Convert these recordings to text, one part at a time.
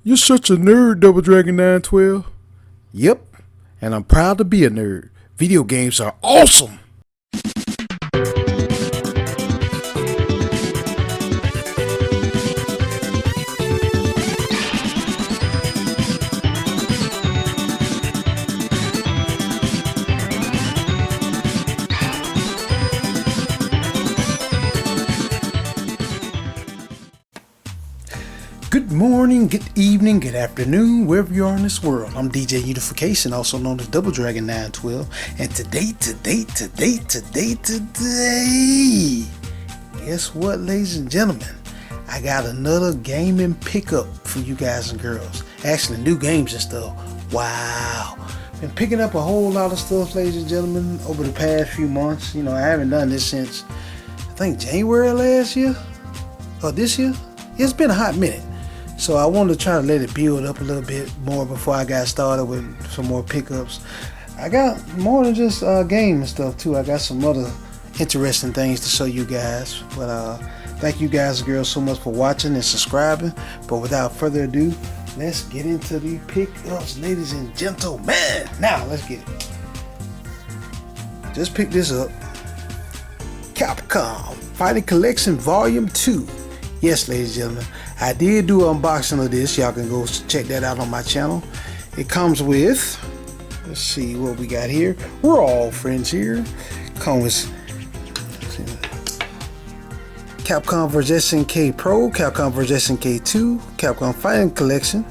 You're such a nerd, Double Dragon 912. Yep, and I'm proud to be a nerd. Video games are awesome! Good morning, good evening, good afternoon, wherever you are in this world. I'm DJ Unification, also known as Double Dragon 912. And today, guess what, ladies and gentlemen? I got another gaming pickup for you guys and girls. Actually, new games and stuff. Wow. Been picking up a whole lot of stuff, ladies and gentlemen, over the past few months. You know, I haven't done this since, I think, January last year, or this year. It's been a hot minute. So I wanted to try to let it build up a little bit more before I got started with some more pickups. I got more than just game and stuff too. I got some other interesting things to show you guys. But thank you guys and girls so much for watching and subscribing. But without further ado, let's get into the pickups, ladies and gentlemen. Now let's get it. Just pick this up. Capcom Fighting Collection Volume 2. Yes, ladies and gentlemen, I did do an unboxing of this. Y'all can go check that out on my channel. It comes with, let's see what we got here. We're all friends here. Comes with Capcom vs. SNK Pro, Capcom vs. SNK 2, Capcom Fighting Collection,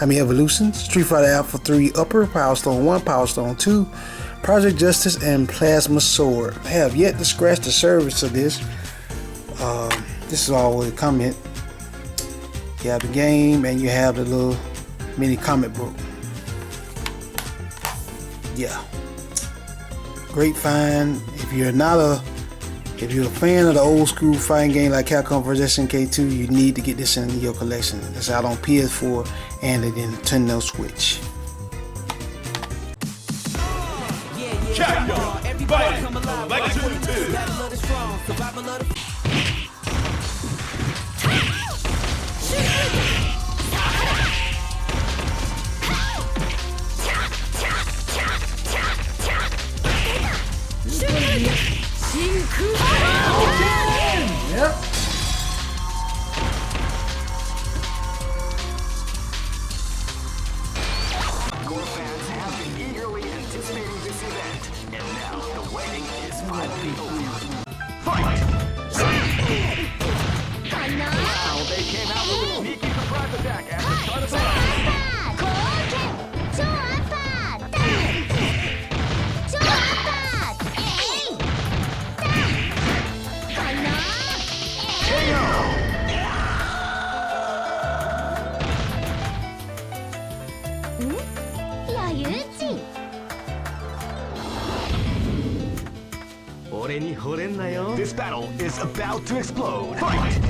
Evolution, Street Fighter Alpha 3 Upper, Power Stone 1, Power Stone 2, Project Justice, and Plasma Sword. I have yet to scratch the surface of this. This is all what it comes in. You have the game and you have the little mini comic book. Yeah, great find. If you're a fan of the old school fighting game like Capcom vs. SNK 2, you need to get this in your collection. It's out on PS4 and the Nintendo Switch. Capcom Fighting Collection 2. Yep. Core fans have been eagerly anticipating this event, and now the waiting is finally over. Fight! Wow, they came out with a sneaky surprise attack at the start of the round. This battle is about to explode. Fight!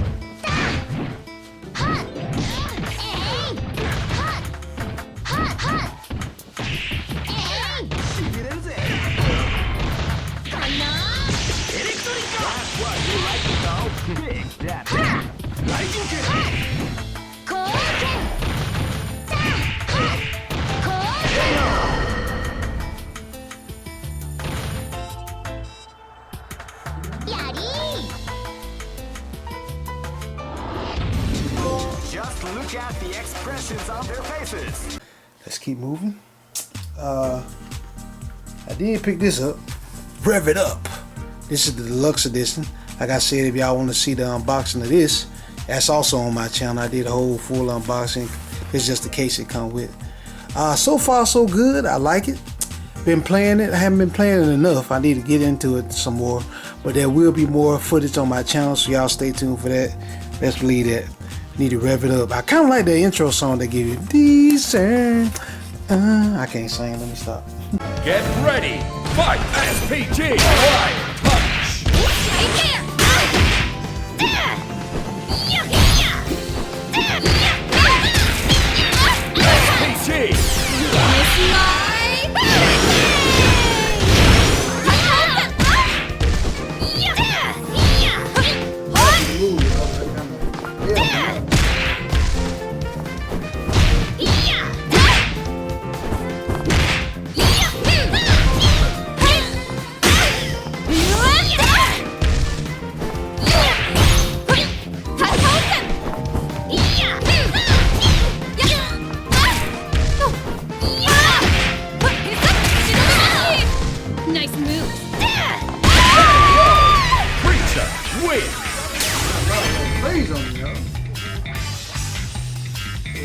That's what you like to call big damage. Just look at the expressions on their faces. Let's keep moving. I did pick this up. Rev It Up. This is the deluxe edition. Like I said, if y'all want to see the unboxing of this, that's also on my channel. I did a whole full unboxing. It's just the case it comes with. So far so good. I like it. Been playing it. I haven't been playing it enough. I need to get into it some more. But there will be more footage on my channel, so y'all stay tuned for that. Let's believe that. Need to rev it up. I kind of like the intro song they give you. Decent. I can't sing. Let me stop. Get ready. Fight. SPG. Live punch. SPG.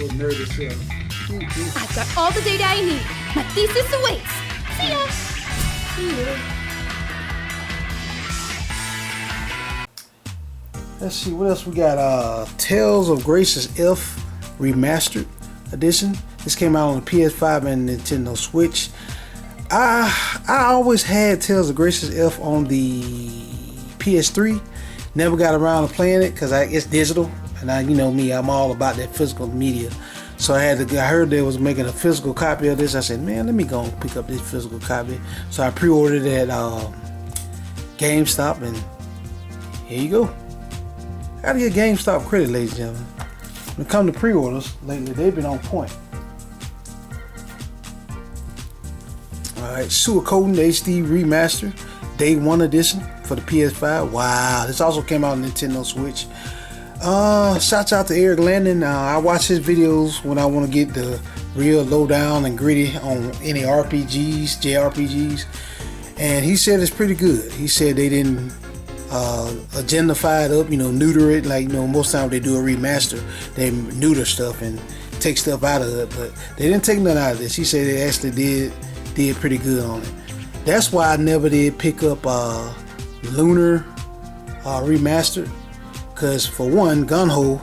little nerd itself. I've got all the data I need. My thesis awaits. See ya. Let's see what else we got. Tales of Grace's F Remastered Edition. This came out on the PS5 and Nintendo Switch. I always had Tales of Grace's F on the PS3. Never got around to playing it because it's digital, and you know me, I'm all about that physical media. So I heard they was making a physical copy of this. I said, man, let me go and pick up this physical copy. So I pre-ordered it at GameStop, and here you go. Gotta get GameStop credit, ladies and gentlemen. When it comes to pre-orders lately, they've been on point. Alright, Suikoden HD Remaster, Day 1 Edition for the PS5. Wow, this also came out on Nintendo Switch. Shouts out to Eric Landon. I watch his videos when I want to get the real lowdown and gritty on any RPGs, JRPGs. And he said it's pretty good. He said they didn't agendify it up, neuter it. Like, most times they do a remaster, they neuter stuff and take stuff out of it. But they didn't take none out of this. He said they actually did pretty good on it. That's why I never did pick up Lunar Remastered, because for one, Gunho,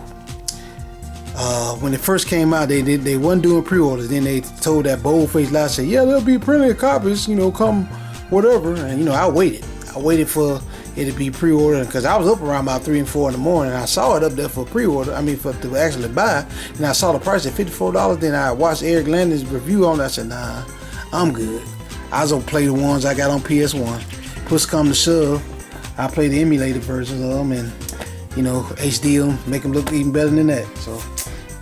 when it first came out, they wasn't doing pre-orders. Then they told that bold-faced lie, said, yeah, there'll be plenty of copies, come whatever. And I waited for it to be pre-ordered, because I was up around about 3 and 4 in the morning. I saw it up there for pre-order, to actually buy, and I saw the price at $54. Then I watched Eric Landon's review on it. I said, nah, I'm good. I was gonna play the ones I got on PS1. Push come to shove, I play the emulated versions of them, and HD them, make them look even better than that. So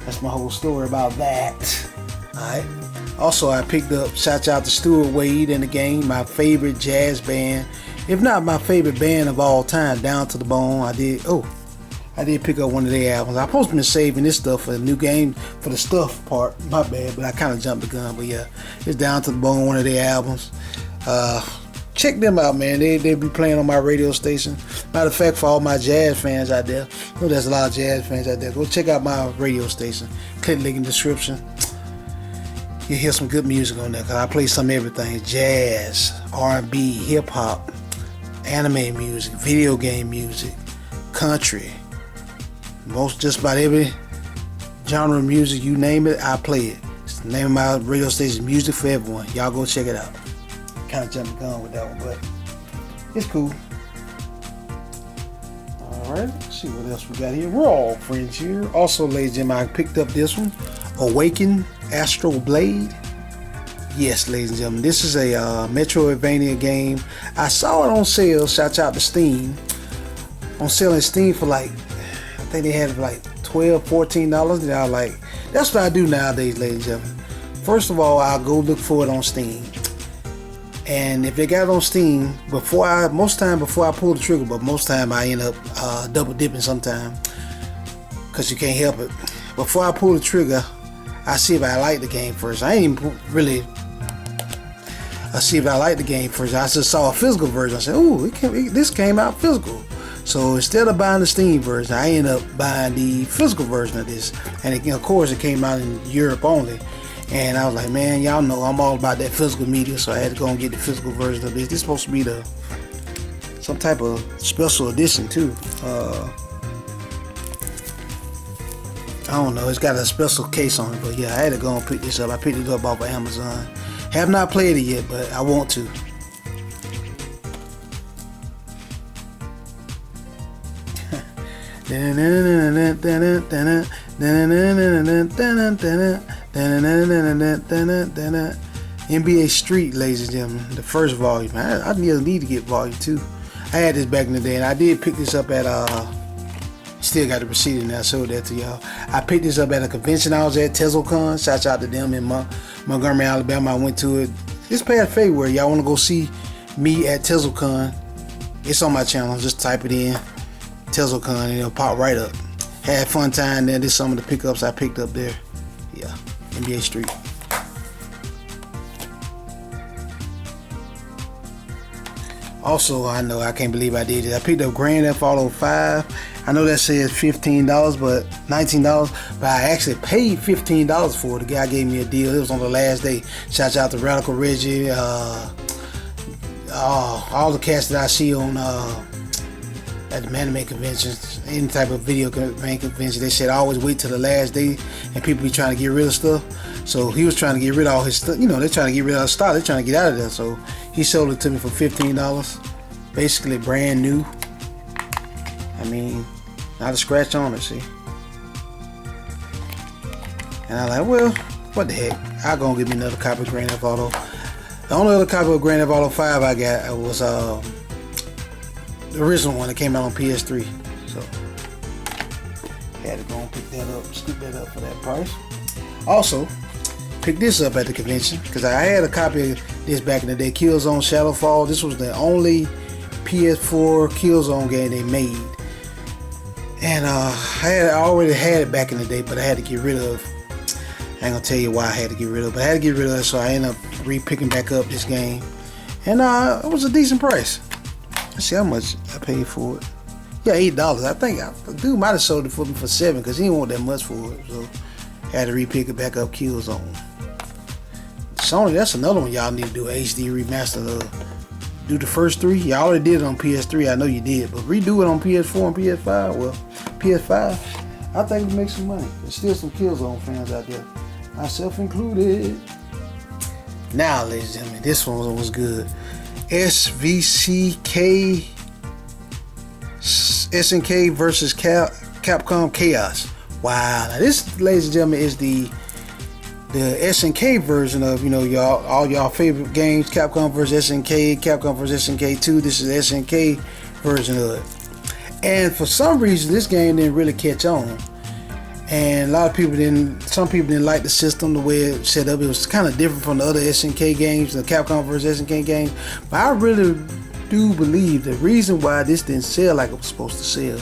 that's my whole story about that. Alright. Also, I picked up, shout out to Stuart Wade in the game, my favorite jazz band, if not my favorite band of all time, Down to the Bone. I did pick up one of their albums. I'm supposed to be saving this stuff for the new game, for the stuff part. My bad, but I kind of jumped the gun. But yeah, it's Down to the Bone, one of their albums. Check them out, man. They be playing on my radio station. Matter of fact, for all my jazz fans out there, there's a lot of jazz fans out there. Go check out my radio station. Click link in the description. You hear some good music on there, because I play some everything: jazz, R&B, hip hop, anime music, video game music, country. Just about every genre of music, you name it, I play it. It's the name of my radio station, Music for Everyone. Y'all go check it out. Kind of jumped the gun with that one, but it's cool. Alright, let's see what else we got here. We're all friends here. Also, ladies and gentlemen, I picked up this one, Awaken Astral Blade. Yes, ladies and gentlemen, this is a Metroidvania game. I saw it on sale, shout out to Steam. On sale in Steam for I think they had it for $12, $14. And I was like, that's what I do nowadays, ladies and gentlemen. First of all, I'll go look for it on Steam. And if they got it on Steam, most time before I pull the trigger, but most time I end up double dipping sometime, because you can't help it. Before I pull the trigger, I see if I like the game first. I ain't even really see if I like the game first. I just saw a physical version. I said, ooh, this came out physical. So instead of buying the Steam version, I ended up buying the physical version of this. And of course, it came out in Europe only. And I was like, man, y'all know I'm all about that physical media, so I had to go and get the physical version of this. This is supposed to be some type of special edition too. I don't know, it's got a special case on it, but yeah, I had to go and pick this up. I picked it up off of Amazon. Have not played it yet, but I want to. NBA Street, ladies and gentlemen, the first volume. I need to get volume 2. I had this back in the day, and I did pick this up at still got the receipt in there. I showed that to y'all. I picked this up at a convention I was at, TezoCon. Shout out to them in Montgomery, Alabama. I went to it this past February. Y'all want to go see me at TezoCon? It's on my channel. Just type it in, TezoCon, and it'll pop right up. Had fun time there. This is some of the pickups I picked up there. Yeah, NBA Street. Also, I know I can't believe I did it. I picked up Grand Theft Auto 5 I know that says $15, but $19. But I actually paid $15 for it. The guy gave me a deal. It was on the last day. Shout out to Radical Reggie. All the cats that I see on at the anime conventions, any type of video game convention, they said always wait till the last day, and people be trying to get rid of stuff. So he was trying to get rid of all his stuff. You know, they're trying to get rid of stock. They're trying to get out of there. So he sold it to me for $15, basically brand new. I mean, not a scratch on it. See, and I'm like, well, what the heck? I'll go and get me another copy of Grand Theft Auto. The only other copy of Grand Theft Auto 5 I got was the original one that came out on PS3. So had to go and pick that up, scoop that up for that price. Also, picked this up at the convention because I had a copy of this back in the day, Killzone Shadowfall. This was the only PS4 Killzone game they made. And I already had it back in the day, but I had to get rid of. I ain't gonna tell you why I had to get rid of it, but I had to get rid of it, so I ended up re-picking back up this game. And it was a decent price. Let's see how much I paid for it. Yeah, $8. I think the dude might have sold it for me for $7 because he didn't want that much for it. So I had to re-pick it back up. Killzone. Sony, that's another one y'all need to do, HD remaster. Do the first 3. Y'all already did it on PS3. I know you did, but redo it on PS4 and PS5. Well, PS5, I think it makes some money. There's still some Killzone fans out there, myself included. Now, ladies and gentlemen, this one was good. SNK versus Capcom Chaos. Wow. Now this, ladies and gentlemen, is the SNK version of, you know, all y'all favorite games. Capcom vs SNK, Capcom vs SNK 2. This is the SNK version of it. And for some reason, this game didn't really catch on. And a lot of people some people didn't like the system, the way it set up. It was kind of different from the other SNK games, the Capcom vs SNK games. But I really do believe the reason why this didn't sell like it was supposed to sell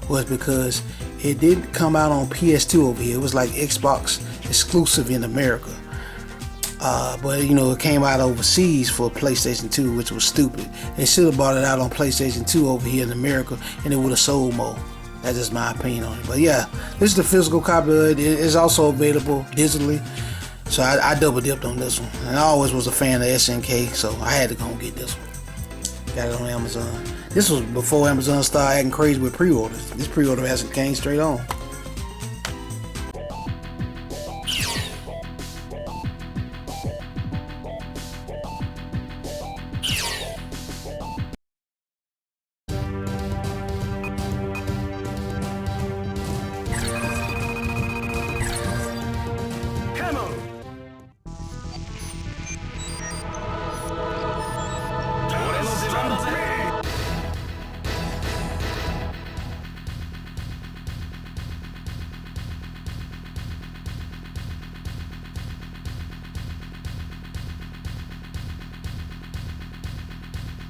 was because it didn't come out on PS2 over here. It was like Xbox exclusive in America. But you know, it came out overseas for PlayStation 2, which was stupid. They should have bought it out on PlayStation 2 over here in America, and it would have sold more. That's just my opinion on it. But yeah, this is the physical copy of it. It's also available digitally. So I double dipped on this one. And I always was a fan of SNK, so I had to go and get this one. Got it on Amazon. This was before Amazon started acting crazy with pre-orders. This pre-order hasn't came straight on.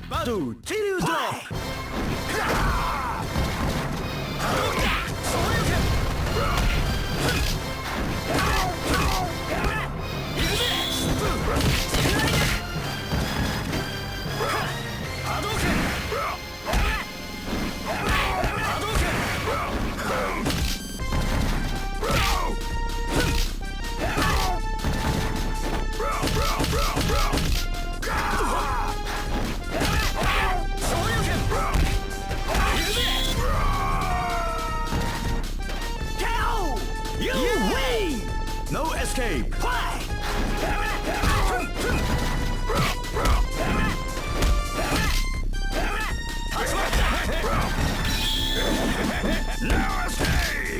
Battle, Kiryu Drop! No escape! No escape!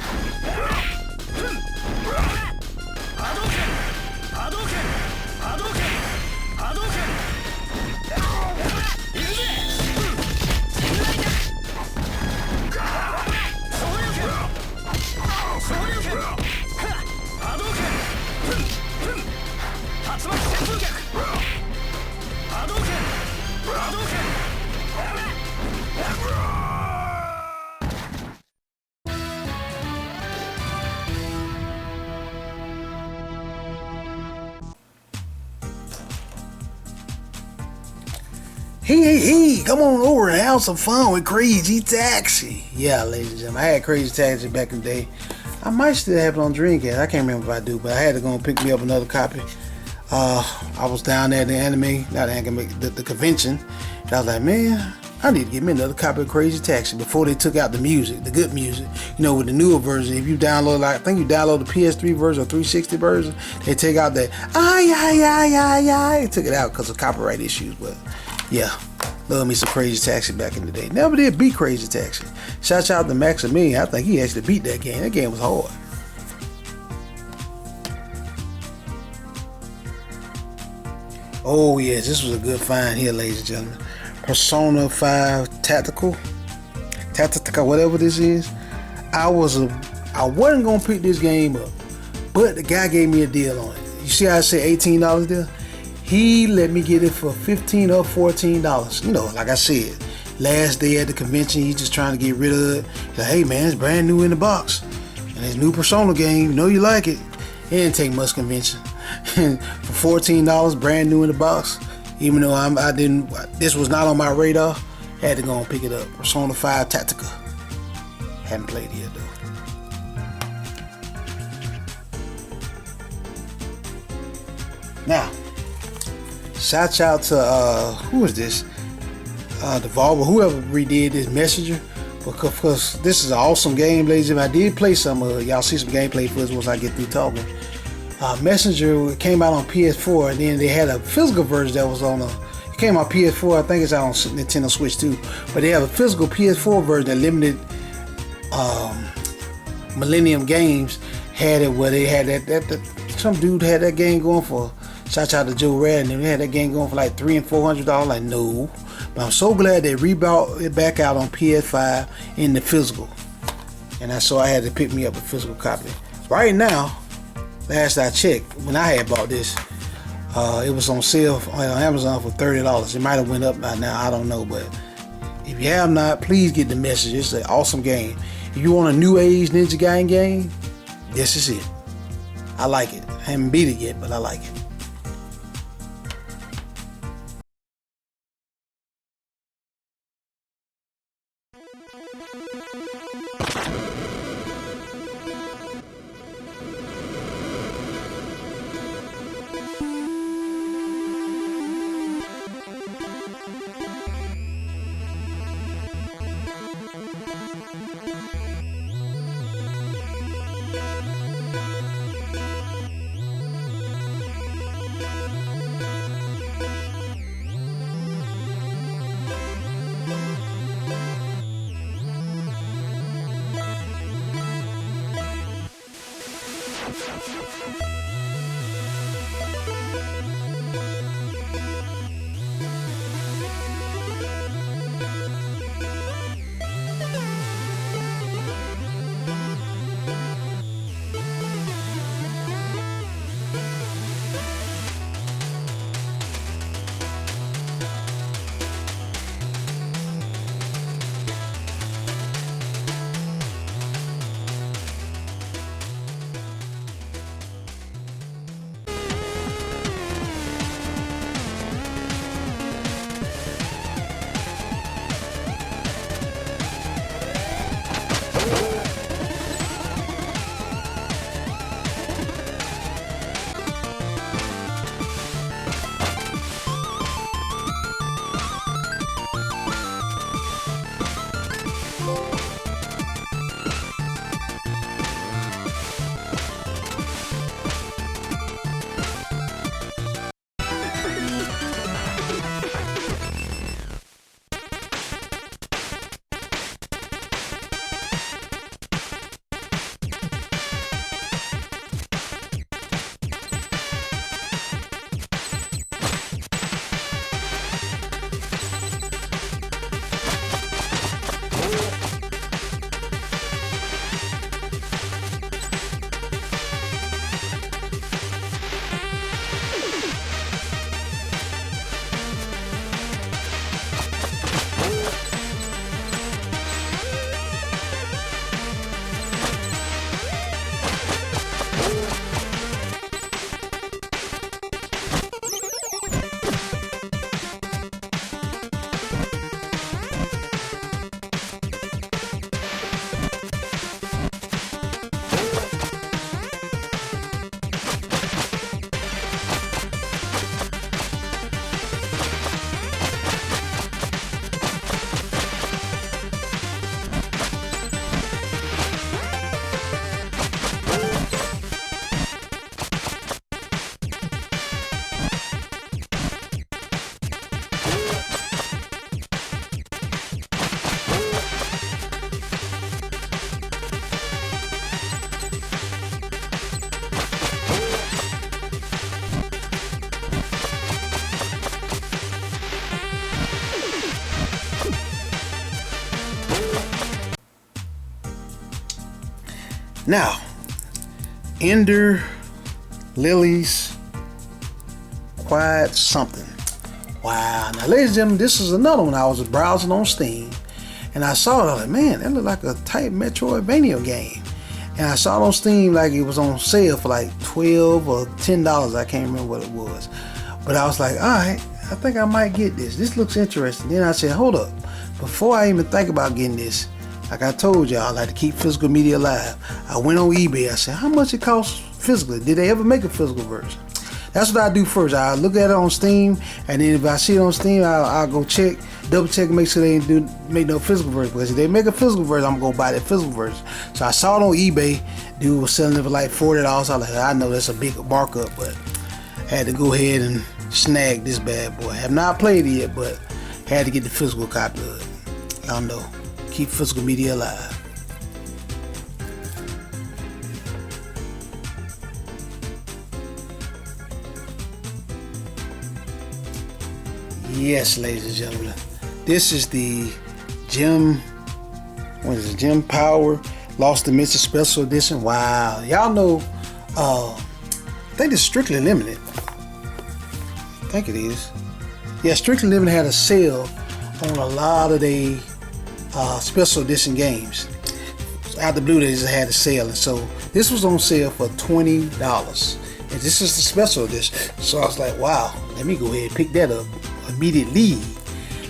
Hadouken! Hadouken! Hadouken! Hadouken! Hey, come on over and have some fun with Crazy Taxi. Yeah, ladies and gentlemen, I had Crazy Taxi back in the day. I might still have it on Dreamcast. I can't remember if I do, but I had to go and pick me up another copy. I was down there at the convention. And I was like, man, I need to get me another copy of Crazy Taxi before they took out the music, the good music. You know, with the newer version, if you download, I think you download the PS3 version or 360 version, they take out that, they took it out because of copyright issues, but yeah, love me some Crazy Taxi back in the day. Never did beat Crazy Taxi. Shout out to Maximilian. I think he actually beat that game. That game was hard. Oh yes, this was a good find here, ladies and gentlemen. Persona 5 Tactical, whatever this is. I wasn't gonna pick this game up, but the guy gave me a deal on it. You see how I say $18 there? He let me get it for $15 or $14. You know, like I said, last day at the convention, he's just trying to get rid of it. He's like, hey man, it's brand new in the box. And it's new Persona game, you know you like it. It didn't take much convention. For $14, brand new in the box. Even though this was not on my radar, had to go and pick it up. Persona 5 Tactica. Haven't played it yet though. Now, shout out to who is this? Devolver, whoever redid this Messenger, because this is an awesome game, ladies. If I did play some, y'all see some gameplay footage once I get through talking. Messenger came out on PS4, and then they had a physical version that was on it came out PS4. I think it's out on Nintendo Switch too, but they have a physical PS4 version that limited Millennium Games had it where they had that some dude had that game going for. Shout out to Joe Rad, and they had that game going for like $300 and $400. Like no, but I'm so glad they rebought it back out on PS5 in the physical, and so I had to pick me up a physical copy. Right now, last I checked, when I had bought this, it was on sale on Amazon for $30. It might have went up by now, I don't know, but if you have not, please get the message. It's an awesome game. If you want a new age Ninja Gaiden game, this is it. I like it. I haven't beat it yet, but I like it. Now, Ender Lily's Quiet Something. Wow. Now, ladies and gentlemen, this is another one. I was browsing on Steam, and I saw it. I was like, man, that looked like a type Metroidvania game. And I saw it on Steam like it was on sale for like $12 or $10. I can't remember what it was. But I was like, all right, I think I might get this. This looks interesting. Then I said, hold up. Before I even think about getting this, like I told y'all, I like to keep physical media alive. I went on eBay. I said, how much it costs physically? Did they ever make a physical version? That's what I do first. I look at it on Steam, and then if I see it on Steam, I'll go check, double check, make sure they ain't make no physical version. Because if they make a physical version, I'm gonna go buy that physical version. So I saw it on eBay. Dude was selling it for like $40. I was like, I know that's a big markup, but I had to go ahead and snag this bad boy. I have not played it yet, but had to get the physical copy of it. Y'all know, keep physical media alive. Yes, ladies and gentlemen, this is the Gem Power Lost Dimension Special Edition. Wow, y'all know, I think it's strictly limited. I think it is. Yeah, strictly limited had a sale on a lot of the special edition games. Out the blue, they just had a sale, and so this was on sale for $20. And this is the special edition. So I was like, wow, let me go ahead and pick that up immediately.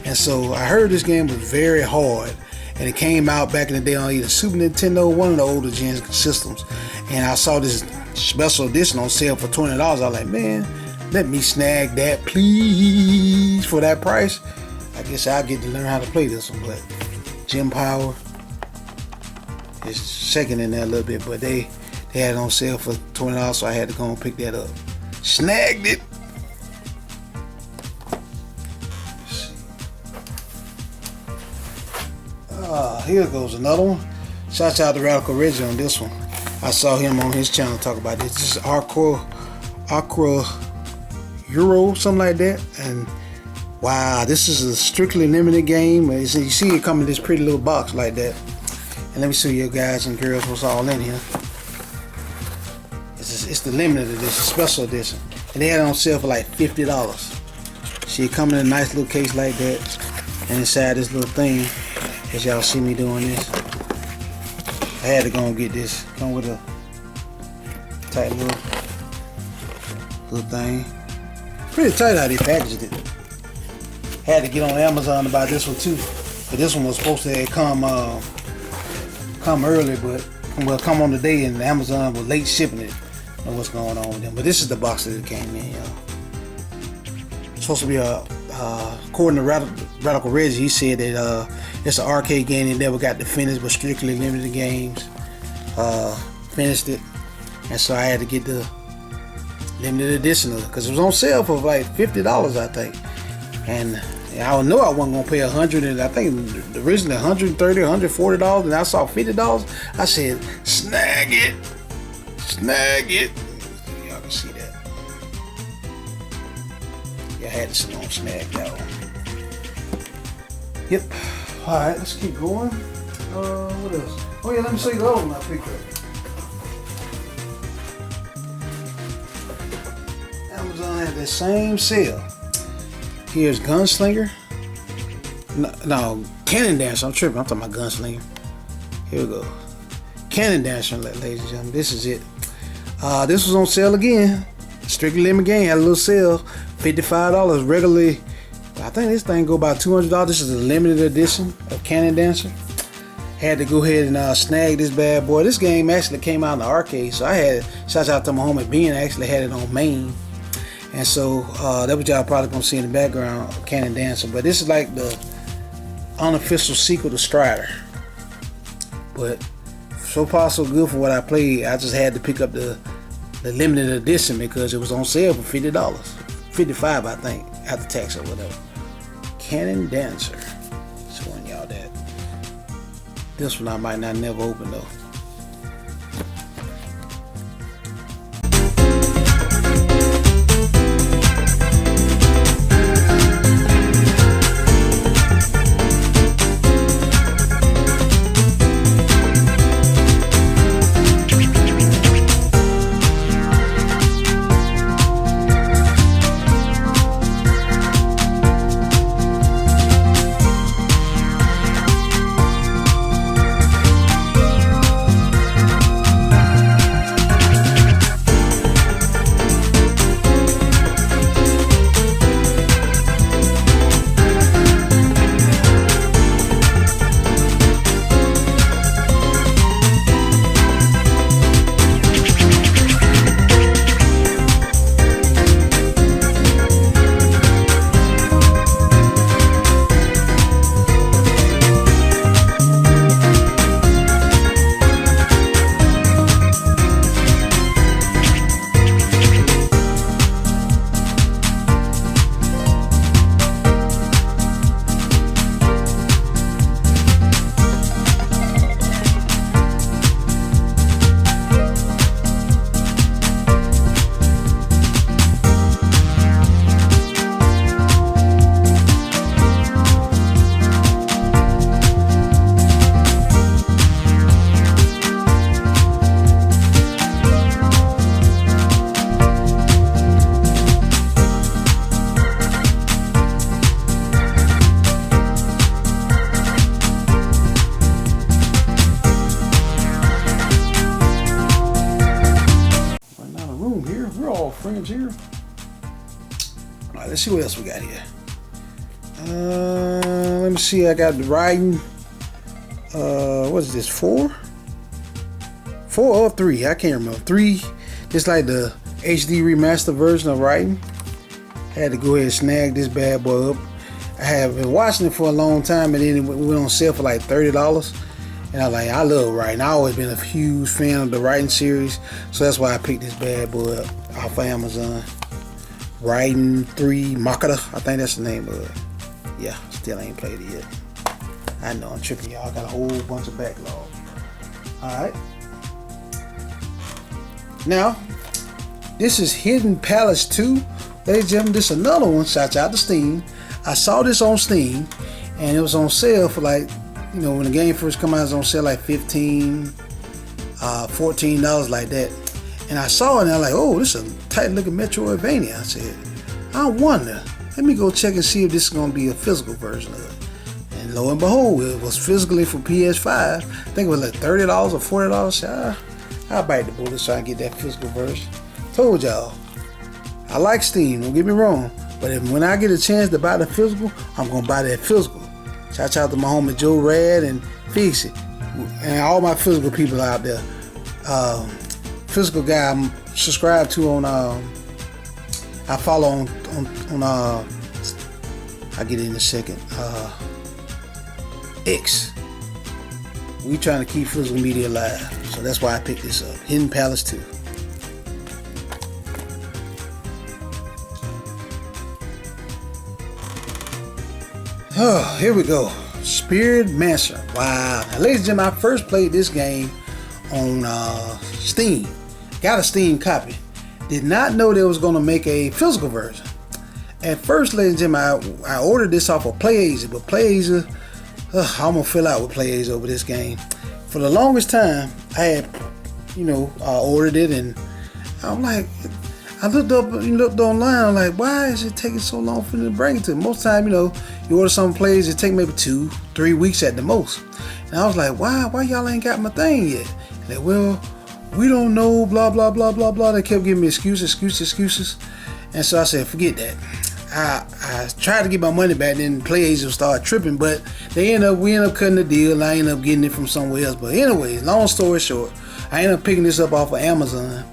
And so I heard this game was very hard, and it came out back in the day on either Super Nintendo or one of the older gen systems. And I saw this special edition on sale for $20. I was like, man, let me snag that, please, for that price. I guess I'll get to learn how to play this one. But Gem Power is shaking in there a little bit, but they had it on sale for $20, so I had to go and pick that up. Snagged it. Here goes another one. Shouts out to Radical Reggie on this one. I saw him on his channel talk about this. This is Aqua Euro, something like that. And wow, this is a strictly limited game. You see it come in this pretty little box like that. And let me show you guys and girls what's all in here. It's the limited edition, special edition. And they had it on sale for like $50. See it come in a nice little case like that. And inside this little thing, as y'all see me doing this, I had to go and get this. Come with a tight little thing. Pretty tight how they packaged it. Had to get on Amazon to buy this one too. But this one was supposed to come early, but come on the day, and Amazon was late shipping it. I don't know what's going on with them. But this is the box that it came in, y'all. It's supposed to be according to Radical Reggie, he said that it's an arcade game he never got to finish, but strictly limited games. Finished it, and so I had to get the limited edition of it because it was on sale for like $50, I think. And I know I wasn't gonna pay $100, and I think originally $130, $140, and I saw $50. I said, snag it. Y'all can see that. Yeah, I had to sit on snag that one. Yep. All right, let's keep going. What else? Oh yeah, let me show you the other one I picked up. Amazon had that same sale. Here's Gunslinger. No, Cannon Dancer. I'm tripping. I'm talking about Gunslinger. Here we go. Cannon Dancer, ladies and gentlemen. This is it. This was on sale again. Strictly limited game. Had a little sale. $55. Regularly, I think this thing go about $200. This is a limited edition of Cannon Dancer. Had to go ahead and snag this bad boy. This game actually came out in the arcade, so I had, shouts out to my homie Ben, actually had it on main. And so that was y'all probably gonna see in the background, Cannon Dancer. But this is like the unofficial sequel to Strider. But so far so good for what I played. I just had to pick up the limited edition because it was on sale for $50. $55, I think, after tax or whatever. Cannon Dancer. Showing y'all that. This one I might not never open though. friends here. Alright, let's see what else we got here. Let me see. I got the riding. What is this? 4? 4 or 3? I can't remember. 3. It's like the HD remaster version of riding. I had to go ahead and snag this bad boy up. I have been watching it for a long time, and then it went on sale for like $30. And I was like, I love writing. I've always been a huge fan of the writing series, so that's why I picked this bad boy up off of Amazon. Writing 3 Makata, I think that's the name of it. Yeah, still ain't played it yet. I know I'm tripping, y'all. Got a whole bunch of backlog. Alright. Now, this is Hidden Palace 2. Ladies and gentlemen, this is another one. Shout out to Steam. I saw this on Steam, and it was on sale for like, you know, when the game first come out, it was on sale like $15, $14 like that. And I saw it and I was like, oh, this is a tight looking Metroidvania. I said, I wonder, let me go check and see if this is going to be a physical version of it. And lo and behold, it was physically for PS5. I think it was like $30 or $40. So I'll bite the bullet so I can get that physical version. Told y'all, I like Steam, don't get me wrong. But when I get a chance to buy the physical, I'm going to buy that physical. Shout out to my homie Joe Rad and Fix It. And all my physical people out there. Physical guy I'm subscribed to on, I follow on I'll get it in a second. X. We trying to keep physical media alive. So that's why I picked this up. Hidden Palace 2. Oh, here we go. Spirit Mansion. Wow. Now, ladies and gentlemen, I first played this game on Steam. Got a Steam copy. Did not know they was going to make a physical version. At first, ladies and gentlemen, I ordered this off of PlayAsia, but PlayAsia, I'm going to fill out with PlayAsia over this game. For the longest time, I had, ordered it, and I'm like, I looked online, I'm like, why is it taking so long for them to bring it to me? Most time, you order some plays, it take maybe 2-3 weeks at the most. And I was like, why y'all ain't got my thing yet? And they, well, we don't know, blah, blah, blah, blah, blah. They kept giving me excuses. And so I said, forget that. I tried to get my money back, then PlayAsia started tripping, but we end up cutting the deal, and I ended up getting it from somewhere else. But anyway, long story short, I ended up picking this up off of Amazon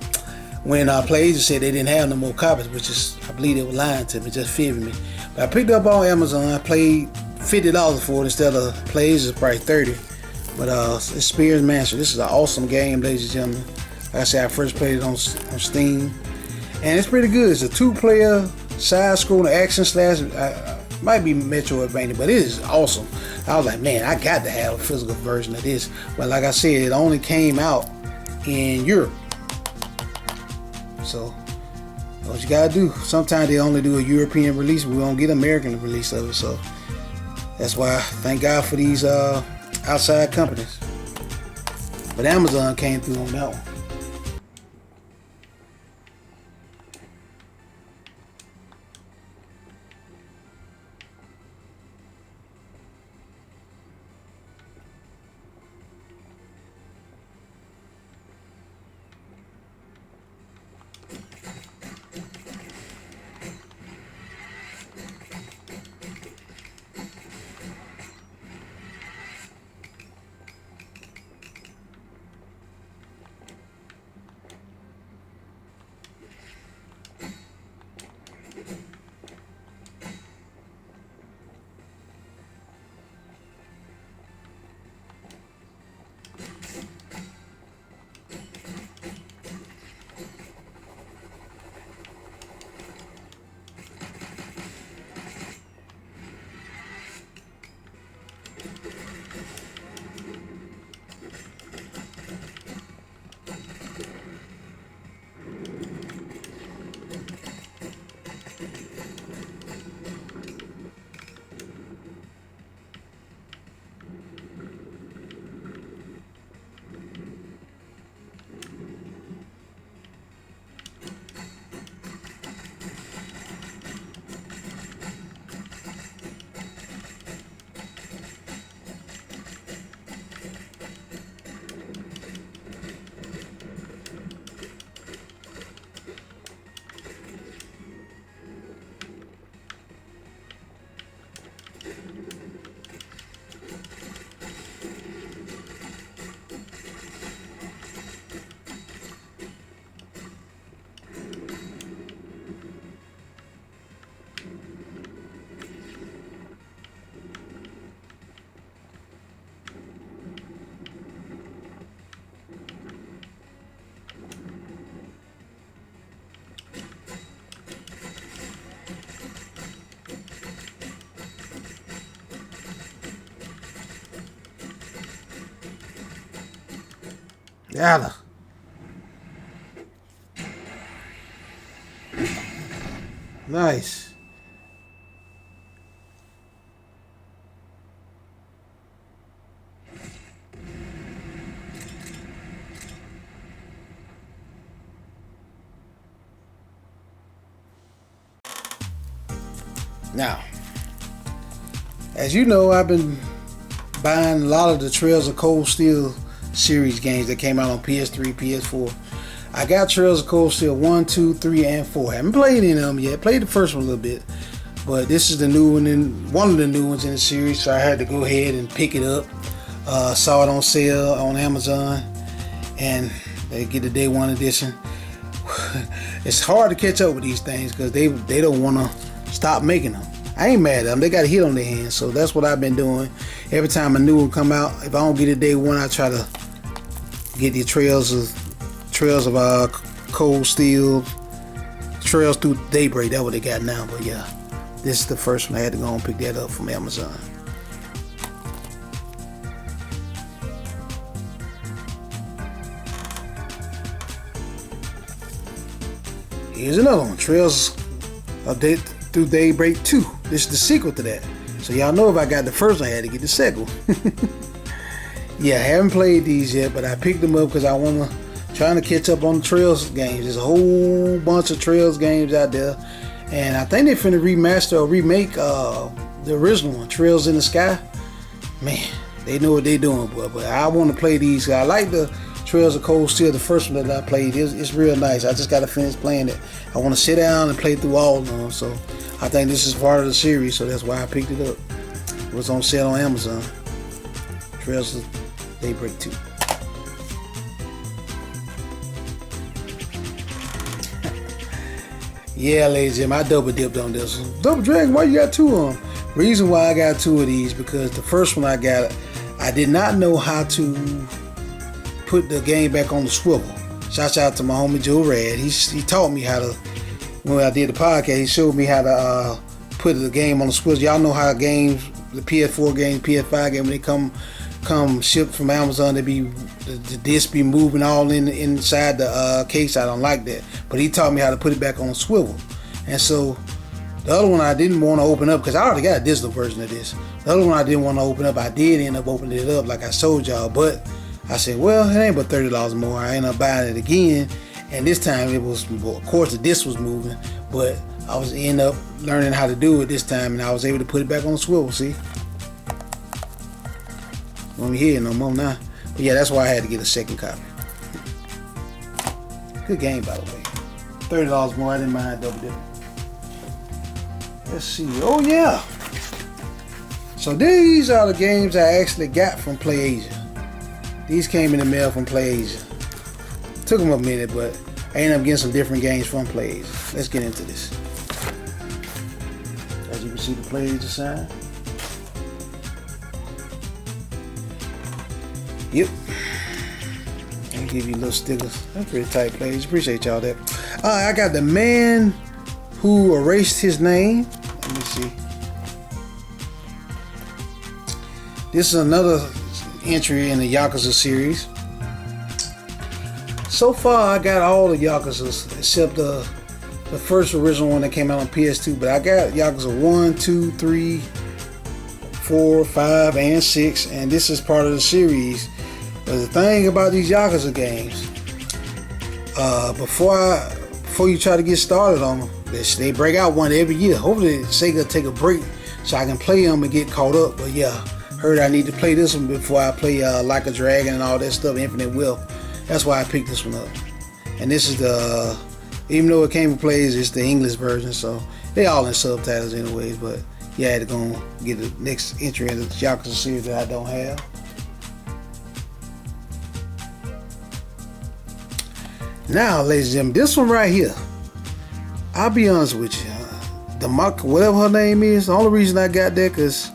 when PlayAsia said they didn't have no more copies, which is, I believe they were lying to me, just fibbing me. But I picked it up on Amazon. I paid $50 for it instead of PlayAsia's price $30. But it's Spirit Mansion. This is an awesome game, ladies and gentlemen. Like I said, I first played it on Steam, and it's pretty good. It's a 2-player side-scrolling action slash. Might be Metroidvania, but it is awesome. I was like, man, I got to have a physical version of this. But like I said, it only came out in Europe. So, what you gotta do. Sometimes they only do a European release, but we don't get an American release of it. So, that's why, thank God for these outside companies. But Amazon came through on that one. Yada. Nice. Now, as you know, I've been buying a lot of the Trails of Cold Steel series games that came out on PS3, PS4. I got Trails of Cold Steel 1, 2, 3, and 4. I haven't played any of them yet. Played the first one a little bit. But this is the new one, one of the new ones in the series, so I had to go ahead and pick it up. Saw it on sale on Amazon, and they get the day one edition. It's hard to catch up with these things because they don't want to stop making them. I ain't mad at them. They got a hit on their hands, so that's what I've been doing. Every time a new one come out, if I don't get it day one, I try to get the Trails of Cold Steel, Trails Through Daybreak. That's what they got now. But yeah, this is the first one. I had to go and pick that up from Amazon. Here's another one, Trails of Through Daybreak 2. This is the sequel to that. So y'all know if I got the first one, I had to get the second one. Yeah, I haven't played these yet, but I picked them up because I want to trying to catch up on the Trails games. There's a whole bunch of Trails games out there, and I think they're finna remaster or remake the original one, Trails in the Sky. Man, they know what they're doing, boy. But I want to play these. I like the Trails of Cold Steel, the first one that I played. It's real nice. I just got to finish playing it. I want to sit down and play through all of them. So I think this is part of the series, so that's why I picked it up. It was on sale on Amazon. Trails of Daybreak 2. Yeah, ladies and gentlemen, I double dipped on this one. Double Dragon, why you got two of them? Reason why I got two of these, because the first one I got, I did not know how to put the game back on the swivel. Shouts out to my homie Joe Rad. He taught me how to, when I did the podcast, he showed me how to put the game on the swivel. Y'all know how games, the PS4 game, PS5 game, when they come shipped from Amazon, the disc be moving all inside the case. I don't like that, but he taught me how to put it back on a swivel. And so the other one I didn't want to open up because I already got a digital version of this. The other one I didn't want to open up. I did end up opening it up like I told y'all, but I said, well, it ain't but $30 more. I ended up buying it again, and this time it was, well, of course the disc was moving, but I was end up learning how to do it this time, and I was able to put it back on the swivel. See, won't be here no more now. But yeah, that's why I had to get a second copy. Good game, by the way. $30 more. I didn't mind double dipping. Let's see. Oh yeah. So these are the games I actually got from PlayAsia. These came in the mail from PlayAsia. Took them a minute, but I ended up getting some different games from PlayAsia. Let's get into this. As you can see, the PlayAsia sign. Yep. I'll give you little stickers. That's pretty tight, PlayAsia. Appreciate y'all that. I got The Man Who Erased His Name. Let me see. This is another entry in the Yakuza series. So far, I got all the Yakuzas except the first original one that came out on PS2. But I got Yakuza 1, 2, 3, 4, 5, and 6. And this is part of the series. But the thing about these Yakuza games, before you try to get started on them, they break out one every year. Hopefully Sega take a break so I can play them and get caught up. But yeah, heard I need to play this one before I play Like a Dragon and all that stuff, Infinite Wealth. That's why I picked this one up. And this is the, even though it came from PlayAsia, it's the English version, so they all in subtitles anyways. But yeah, I had to go and get the next entry in the Yakuza series that I don't have. Now, ladies and gentlemen, this one right here, I'll be honest with you, the Mark, whatever her name is, the only reason I got that because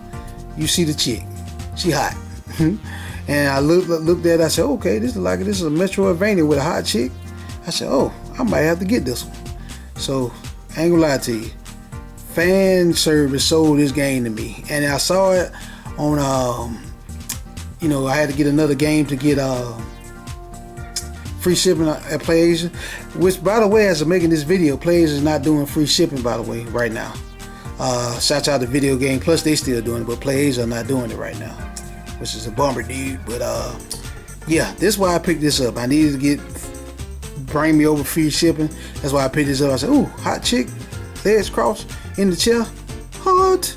you see the chick, she hot. And I looked at it, I said, okay, this is a Metroidvania with a hot chick. I said, oh, I might have to get this one. So, I ain't gonna lie to you, fan service sold this game to me. And I saw it on, I had to get another game to get free shipping at PlayAsia. Which, by the way, as I'm making this video, PlayAsia is not doing free shipping, by the way, right now. Shout out to Video Game Plus, they still doing it, but PlayAsia are not doing it right now, which is a bummer, dude. But yeah, this is why I picked this up. I needed to bring me over free shipping. That's why I picked this up. I said, ooh, hot chick, legs crossed in the chair, hot.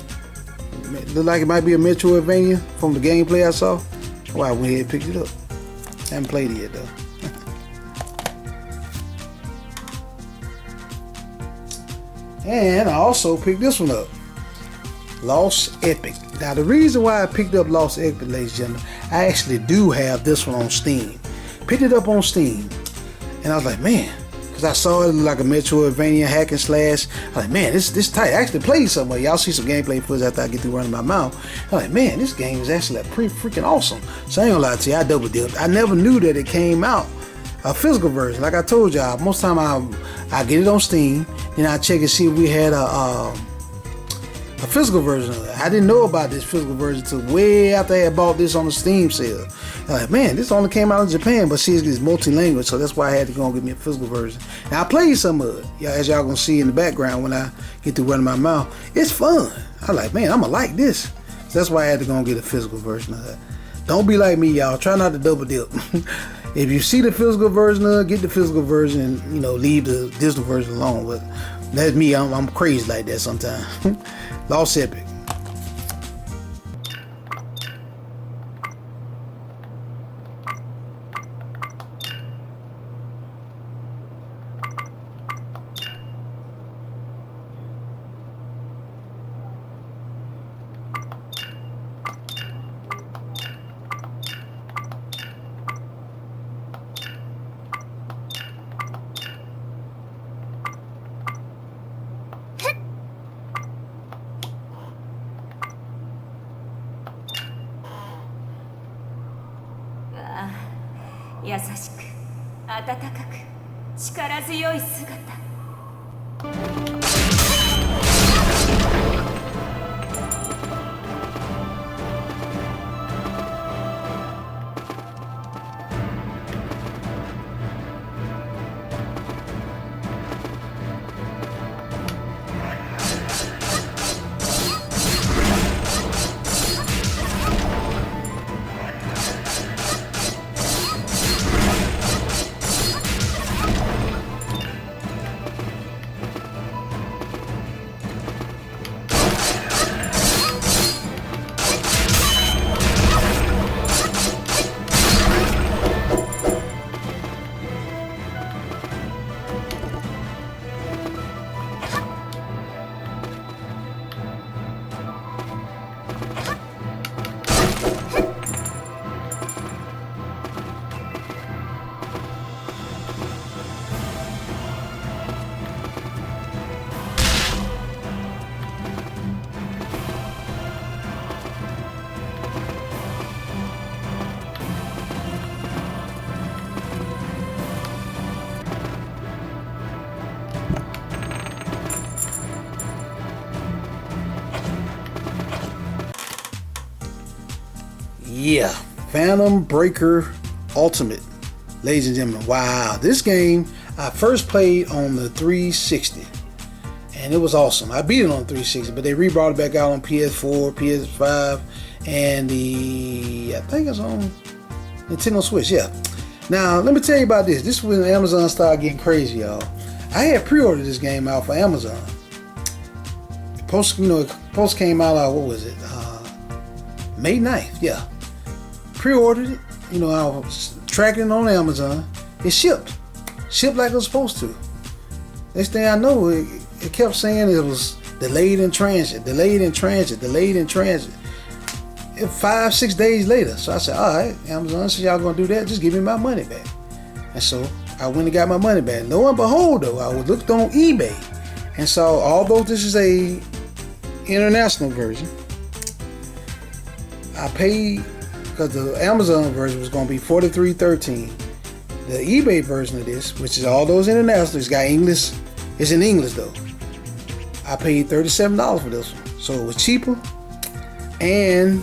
Look like it might be a Metroidvania from the gameplay I saw. That's why I went ahead and picked it up. Haven't played it yet though. And I also picked this one up, Lost Epic. Now the reason why I picked up Lost Epic, ladies and gentlemen, I actually do have this one on Steam. Picked it up on Steam, and I was like, man, because I saw it like a Metroidvania hack and slash. I was like, man, this tight. I actually played somewhere. Y'all see some gameplay footage after I get through running my mouth. I was like, man, this game is actually like pretty freaking awesome. So I ain't gonna lie to you, I double dipped. I never knew that it came out a physical version. Like I told y'all, most time I get it on Steam, then I check and see if we had a physical version of it. I didn't know about this physical version until way after I had bought this on the Steam sale. I'm like, man, this only came out in Japan, but see, it's multi-language, so that's why I had to go and get me a physical version. Now I played some of it, yeah, as y'all gonna see in the background when I get through running my mouth. It's fun. I'm like, man, I'ma like this. So that's why I had to go and get a physical version of it. Don't be like me, y'all. Try not to double dip. If you see the physical version of it, get the physical version and, you know, leave the digital version alone. But that's me. I'm crazy like that sometimes. Lost Epic. Ah, 優しく温かく力強い姿。Yeah, Phantom Breaker Ultimate, ladies and gentlemen. Wow, this game I first played on the 360, and it was awesome. I beat it on 360, but they re-brought it back out on PS4, PS5, and I think it's on Nintendo Switch. Yeah. Now let me tell you about this. This is when Amazon started getting crazy, y'all. I had pre-ordered this game out for Amazon. Post came out. What was it? May 9th. Yeah. Pre-ordered it, you know, I was tracking it on Amazon. It shipped like it was supposed to. Next thing I know, it kept saying it was delayed in transit, delayed in transit, delayed in transit. 5-6 days later, so I said, all right, Amazon, so y'all gonna do that, just give me my money back. And so I went and got my money back. Lo and behold, though, I looked on eBay and saw, although this is a international version, I paid, because the Amazon version was going to be $43.13. The eBay version of this, which is all those international, it's got English, it's in English though. I paid $37 for this one, so it was cheaper, and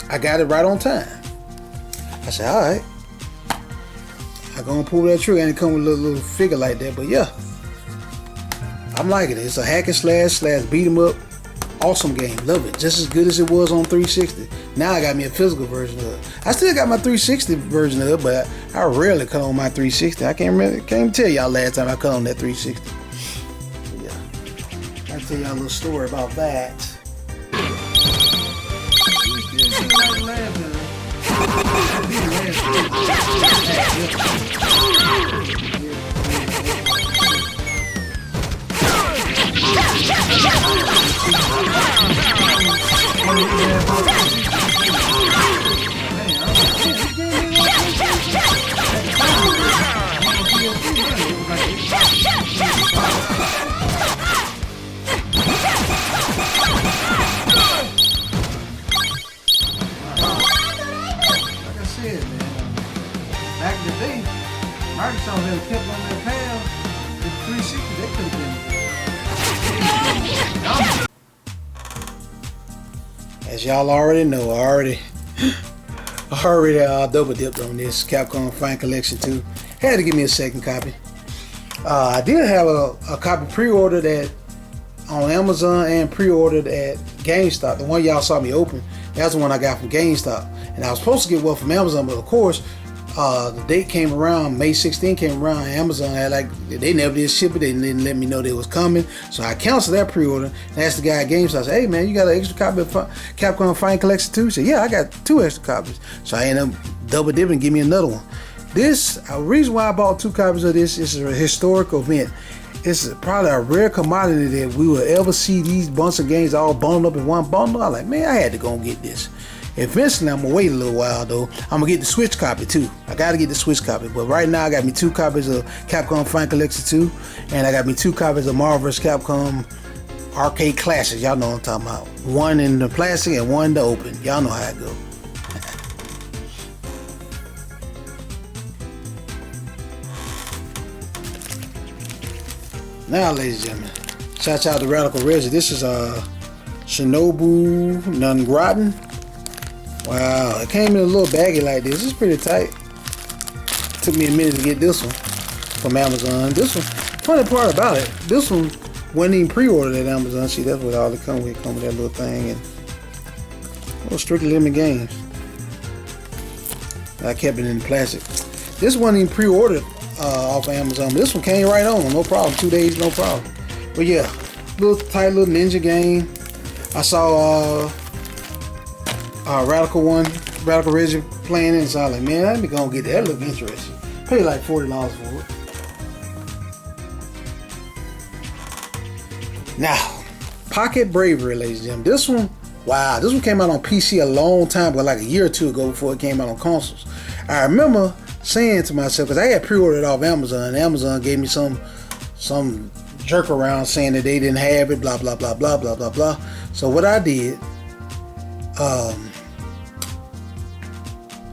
I got it right on time. I said, all right, I'm gonna pull that trigger and it come with a little figure like that. But yeah, I'm liking it. It's a hack and slash beat 'em up. Awesome game. Love it. Just as good as it was on 360. Now I got me a physical version of it. I still got my 360 version of it, but I rarely cut on my 360. I can't even tell y'all last time I cut on that 360. Yeah. I'll tell y'all a little story about that. Back in the day, Microsoft had kept on their path. The 360, they could have been. As y'all already know, I already double dipped on this Capcom Fine Collection 2. Had to give me a second copy. I did have a copy pre-ordered on Amazon and pre-ordered at GameStop. The one y'all saw me open, that's the one I got from GameStop. And I was supposed to get one from Amazon, but of course, the date came around, May 16 came around, and Amazon had they never did ship it, they didn't let me know they was coming. So I canceled that pre-order and asked the guy at GameStop, I said, hey man, you got an extra copy of Capcom Fine Collection 2? He said, yeah, I got 2 extra copies. So I ended up double dipping and give me another one. This, reason why I bought 2 copies of this is a historical event. It's probably a rare commodity that we will ever see these bunch of games all bundled up in one bundle. I'm like, man, I had to go and get this. Eventually, I'm gonna wait a little while though. I'm gonna get the Switch copy too. I gotta get the Switch copy. But right now, I got me 2 copies of Capcom Fine Collection 2, and I got me 2 copies of Marvel vs. Capcom Arcade Classics. Y'all know what I'm talking about. One in the plastic and one in the open. Y'all know how it go. Now, ladies and gentlemen, shout out to Radical Resi. This is Shinobu Nungraten. Wow, it came in a little baggy like this. It's pretty tight. Took me a minute to get this one from Amazon. This one, funny part about it, this one wasn't even pre-ordered at Amazon. See, that's what all it come with. Come with that little thing and little strictly limited games. I kept it in plastic. This wasn't even pre-ordered off of Amazon. This one came right on, no problem. 2 days, no problem. But yeah, little tight little ninja game. I saw Radical Resi playing it, and so I was like, man, let me go and get that. That look interesting. Paid like $40 for it. Now, Pocket Bravery, ladies and gentlemen. This one, wow, this one came out on PC a long time ago, like a year or 2 ago before it came out on consoles. I remember saying to myself, because I had pre-ordered off Amazon, and Amazon gave me some jerk around saying that they didn't have it, blah, blah, blah, blah, blah, blah, blah. So what I did,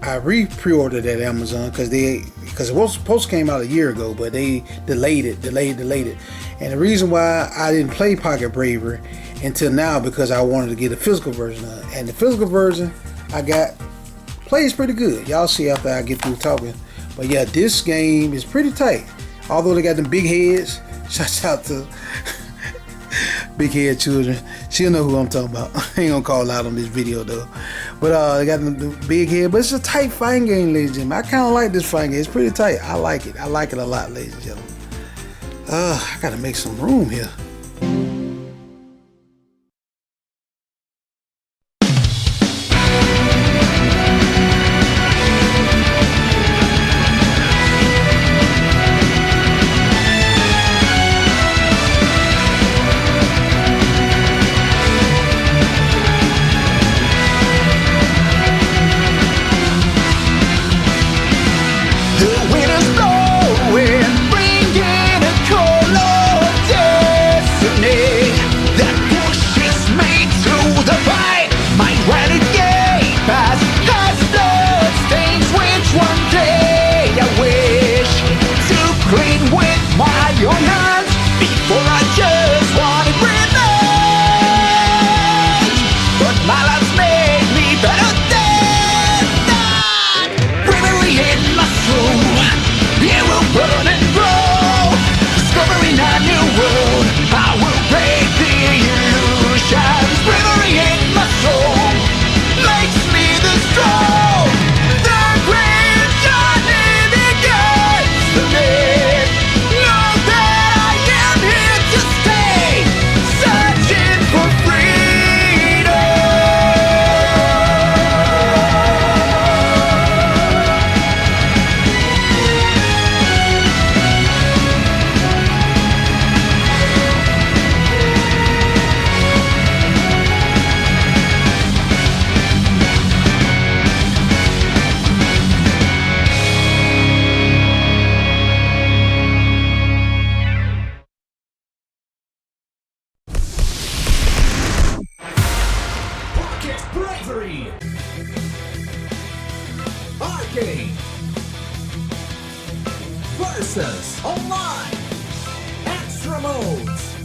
I pre-ordered at Amazon because it was supposed to came out a year ago, but they delayed it. And the reason why I didn't play Pocket Bravery until now because I wanted to get a physical version of it. And the physical version I got plays pretty good. Y'all see after I get through talking. But yeah, this game is pretty tight. Although they got them big heads. Shouts out to big head children. She'll know who I'm talking about. I ain't gonna call out on this video though. But they got the big head. But it's a tight fighting game, ladies and gentlemen. I kind of like this fighting game. It's pretty tight. I like it. I like it a lot, ladies and gentlemen. I gotta make some room here. The wind is blowing, bringing a cold of death.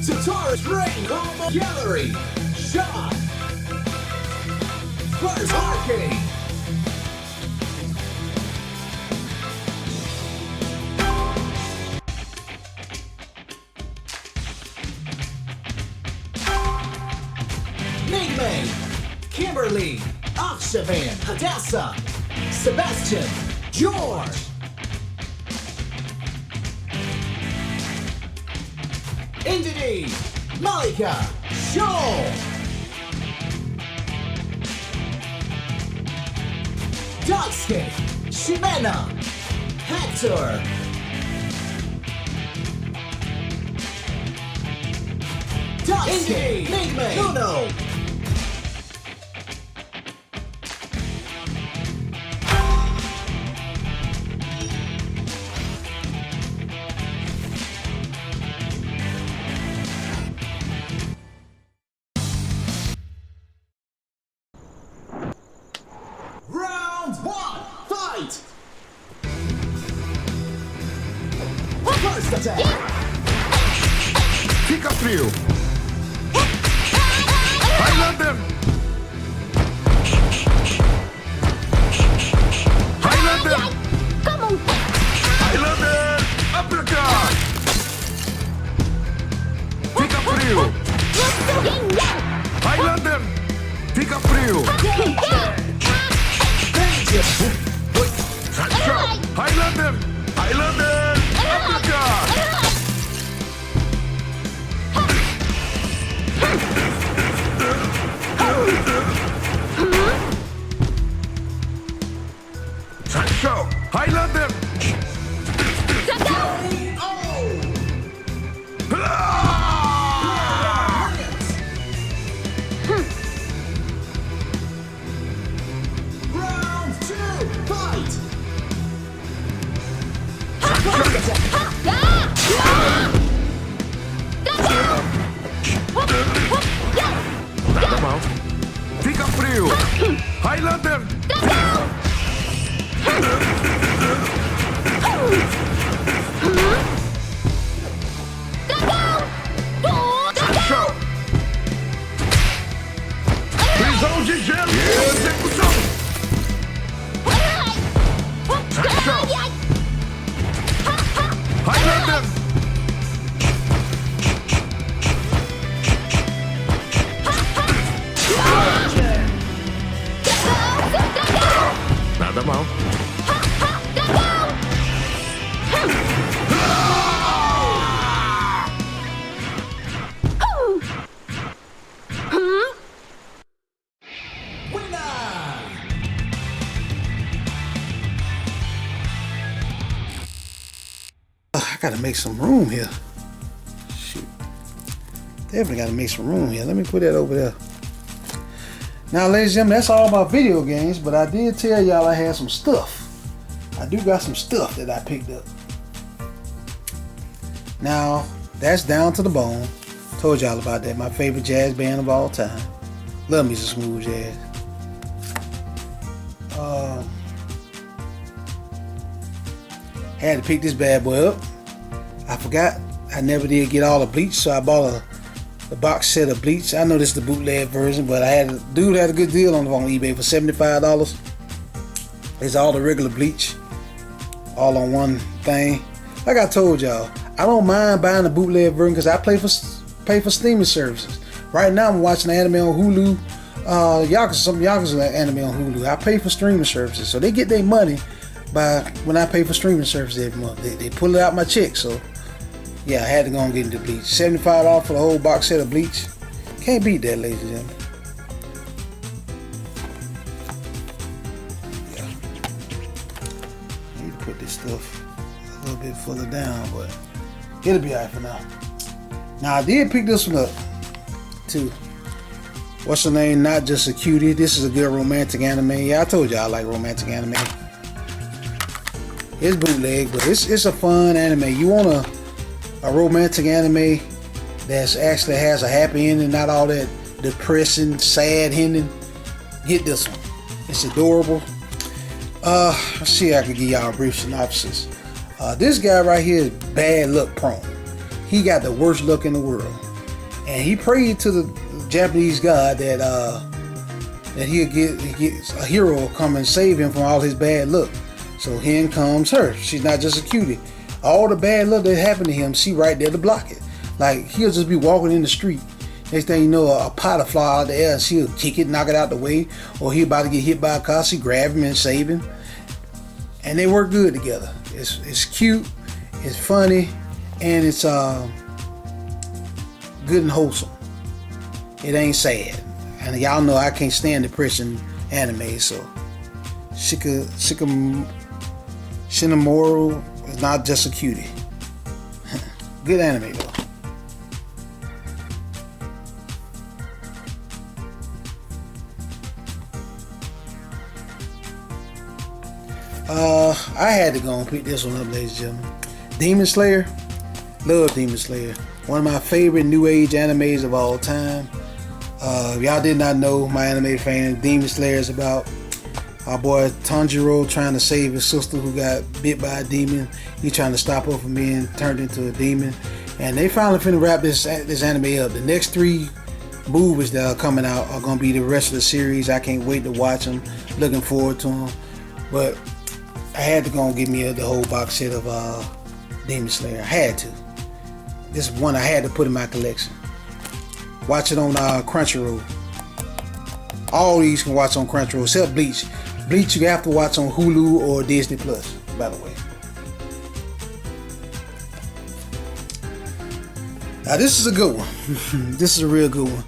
Satara's Rain Home Gallery. Shot. First Arcade. Ming, Kimberly, Akshavan, Hadassah, Sebastian, George. Indidi, Malika, Joel. Daisuke, Shimena, Hector. Daisuke, Mingmei, Uno. Round one, fight! First attack! Fica frio. Highlander. Highlander. Come on. Highlander. Uppercut. Fica frio. Highlander. Fica frio. Highlander. Highlander. Uppercut. Show. Highlander. Round two, fight! Nada mal. Fica frio. Highlander. Show. Prisão de gelo. Execução. Show. Highlander. Nada mal. I gotta make some room here. Shoot. Definitely gotta make some room here. Let me put that over there. Now, ladies and gentlemen, that's all about video games, but I did tell y'all I had some stuff. I do got some stuff that I picked up. Now, that's Down to the Bone. Told y'all about that. My favorite jazz band of all time. Love me some smooth jazz. Had to pick this bad boy up. I forgot I never did get all the bleach, so I bought the box set of bleach. I know this is the bootleg version, but dude had a good deal on eBay for $75. It's all the regular bleach, all on one thing. Like I told y'all, I don't mind buying the bootleg version because I pay for streaming services. Right now I'm watching anime on Hulu, some Yakuza anime on Hulu. I pay for streaming services, so they get their money by when I pay for streaming services every month. They pull it out my check, so yeah, I had to go and get into bleach. $75 for the whole box set of bleach. Can't beat that, ladies and gentlemen. Yeah. I need to put this stuff a little bit further down, but it'll be alright for now. Now I did pick this one up too. What's her name? Not Just a Cutie. This is a good romantic anime. Yeah, I told you I like romantic anime. It's bootleg, but it's a fun anime. You want a romantic anime that's actually has a happy ending, not all that depressing, sad ending. Get this one. It's adorable. Let's see if I can give y'all a brief synopsis. This guy right here is bad luck prone. he got the worst luck in the world, and he prayed to the Japanese god that he get a hero will come and save him from all his bad luck. So here comes her. She's not just a cutie. All the bad luck that happened to him, she right there to block it. Like, he'll just be walking in the street. Next thing you know, a pot will fly out of the air and she'll kick it, knock it out the way. Or he about to get hit by a car, she grab him and save him. And they work good together. It's cute, it's funny, and it's good and wholesome. It ain't sad. And y'all know I can't stand depression anime, so Shinomura is not just a cutie. Good anime though. I had to go and pick this one up, ladies and gentlemen. Demon Slayer. Love Demon Slayer. One of my favorite new age animes of all time. If y'all did not know, my anime fan, Demon Slayer is about our boy Tanjiro trying to save his sister who got bit by a demon. He's trying to stop her from being turned into a demon. And they finally finna wrap this anime up. The next 3 movies that are coming out are going to be the rest of the series. I can't wait to watch them. Looking forward to them. But I had to go and get me the whole box set of Demon Slayer. I had to. This is one I had to put in my collection. Watch it on Crunchyroll. All these can watch on Crunchyroll except Bleach. Bleach you have to watch on Hulu or Disney Plus, by the way. Now this is a good one. This is a real good one.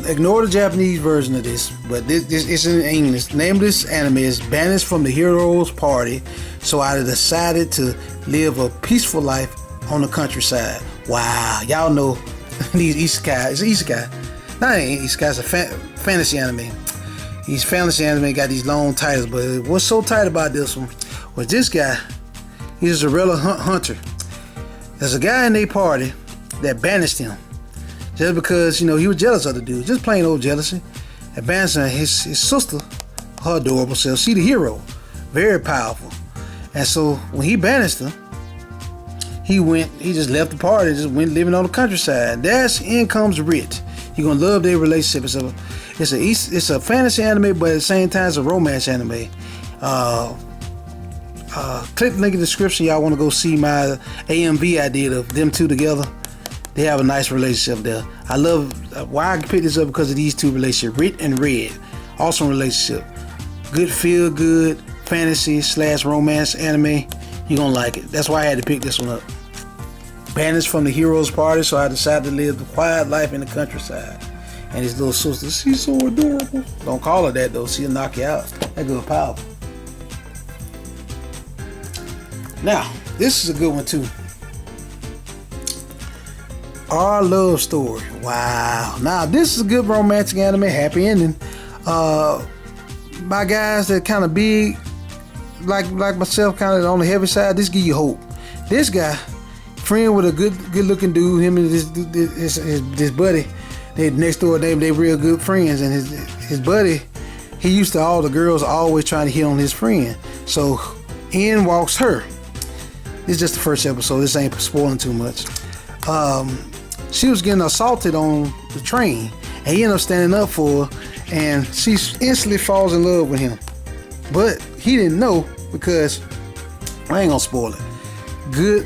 Ignore the Japanese version of this, but this is in English. The name of this anime is Banished from the Heroes Party, so I decided to live a peaceful life on the countryside. Wow, y'all know these isekai. It's an isekai. No, it ain't isekai. It's a fantasy anime. These fantasy anime got these long titles, but what's so tight about this one was this guy. He's a real hunter. There's a guy in their party that banished him just because, you know, he was jealous of the dude. Just plain old jealousy. And banished his sister, her adorable self. She the hero. Very powerful. And so when he banished her, he just left the party, just went living on the countryside. That's in comes Rich. You're gonna love their relationship. It's a fantasy anime, but at the same time it's a romance anime. Click the link in the description. Y'all want to go see my AMV I did of them two together. They have a nice relationship there. I love why I picked this up because of these two relationships, Rit and Red. Awesome relationship. Good feel good fantasy / romance anime. You're gonna like it. That's why I had to pick this one up. Banished from the heroes party, so I decided to live the quiet life in the countryside. And his little sister, she's so adorable. Don't call her that though, she'll knock you out. That good powerful. Now, this is a good one too. Our Love Story. Wow. Now, this is a good romantic anime, happy ending. My guys that kind of big, like myself, kind of on the heavy side, this give you hope. This guy, friend with a good looking dude, him and his buddy, they next door neighbor, they real good friends, and his buddy, he used to all the girls always trying to hit on his friend. So in walks her. This is just the first episode. This ain't spoiling too much. She was getting assaulted on the train, and he ended up standing up for her, and she instantly falls in love with him. But he didn't know because I ain't gonna spoil it. Good,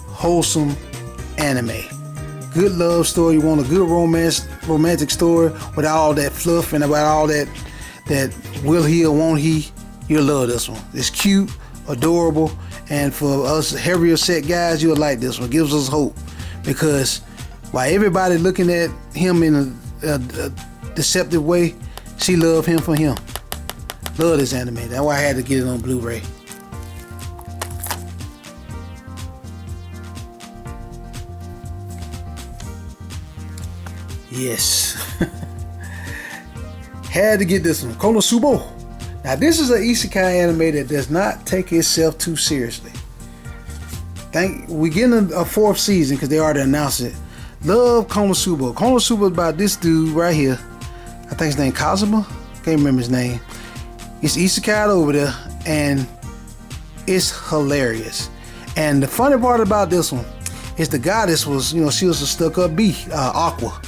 wholesome anime. Good love story. You want a good romantic story without all that fluff and about all that will he or won't he. You'll love this one. It's cute, adorable, and for us heavier set guys, you'll like this one. It gives us hope because while everybody looking at him in a deceptive way, she love him for him. Love this anime. That's why I had to get it on Blu-ray. Yes. Had to get this one. Konosuba. Now this is an isekai anime that does not take itself too seriously. We're getting a 4th season because they already announced it. Love Konosuba. Konosuba is about this dude right here. I think his name Kazuma. Can't remember his name. It's isekai over there and it's hilarious. And the funny part about this one is the goddess was, you know, she was a stuck-up bee, Aqua.